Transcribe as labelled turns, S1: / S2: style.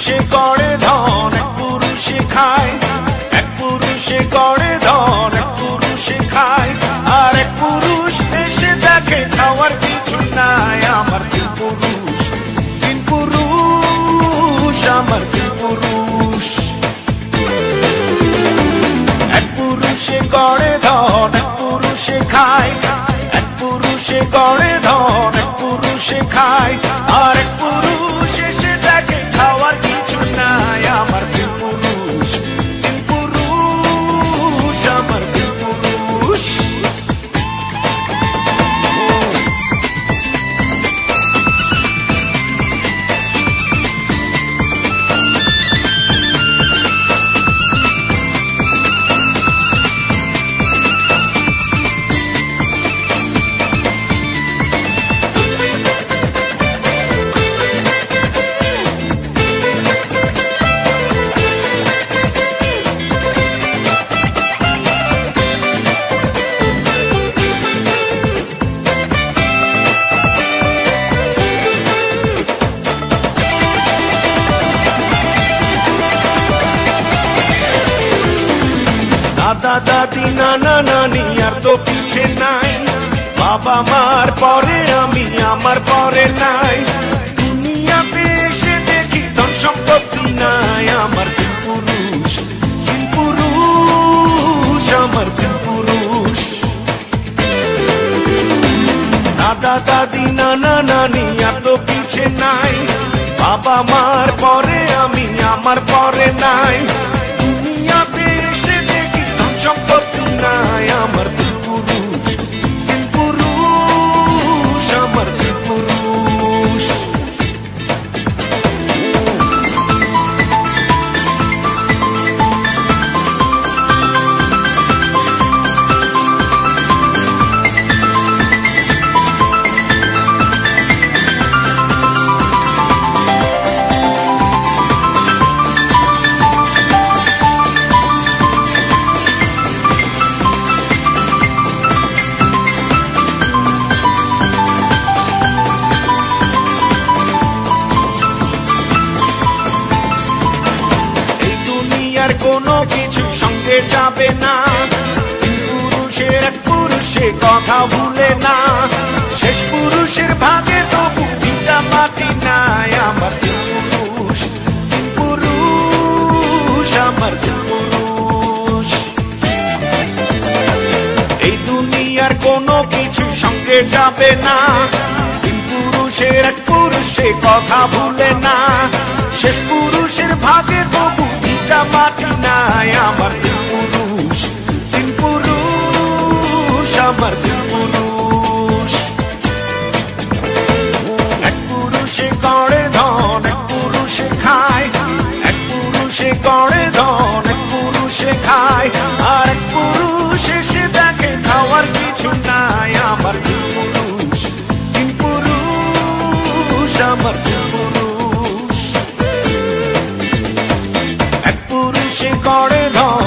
S1: পুরুষে করে ধন, এক পুরুষে খায়, এক পুরুষে করে ধন, এক পুরুষে খায়, আর এক পুরুষ এসে দেখে খাওয়ার কিছু নাই। আমার তিন পুরুষ, তিন পুরুষ, আমার তিন পুরুষ। এক পুরুষে করে ধন, এক পুরুষে খায়, এক পুরুষে করে ধন, এক পুরুষে খায়, আর এক পুরুষ এসে দেখে খাওয়ার কিছু নাই। আমার তিন পুরুষ, তিন পুরুষ, আমার তিন পুরুষ। দাদা দাদি নানা নানি আর তো পিছে নাই, বাবা মার পরে আমি, আমার পরে নাই। দুনিয়াতে এসে দেখি ধন সম্পত্তি নাই। আমার তিন পুরুষ, তিন পুরুষ, আমার তিন পুরুষ। দাদা দাদি নানা নানি আর তো পিছে নাই, বাবা মার পরে আমি, আমার পরে নাই। দুনিয়াতে এসে দেখি ধন সম্পত্তি নাই। আমার তিন পুরুষ, তিন পুরুষ, আমার তিন পুরুষ। আর কোনো কিছু সঙ্গে যাবে না, তিন পুরুষের এক পুরুষে কথা ভুলে না। শেষ পুরুষের ভাগে তবু ভিটা মাটি নাই। আমার তিন পুরুষ, তিন পুরুষ, আমার তিন পুরুষ। এই দুনিয়ার কোনো কিছু সঙ্গে যাবে না, তিন পুরুষের এক পুরুষে কথা ভুলে না। শেষ পুরুষের ভাগে তবু মাটি নাই। আমার তিন পুরুষ, তিন পুরুষ, আমার তিন পুরুষ। এক পুরুষে করে ধন, এক পুরুষে খায়, এক পুরুষে করে ধন, এক পুরুষে খায়, আর এক পুরুষ এসে দেখে খাওয়ার কিছু নাই। আমার তিন পুরুষ, তিন পুরুষ, আমার তিন পুরুষ। এক পুরুষে করে ধন,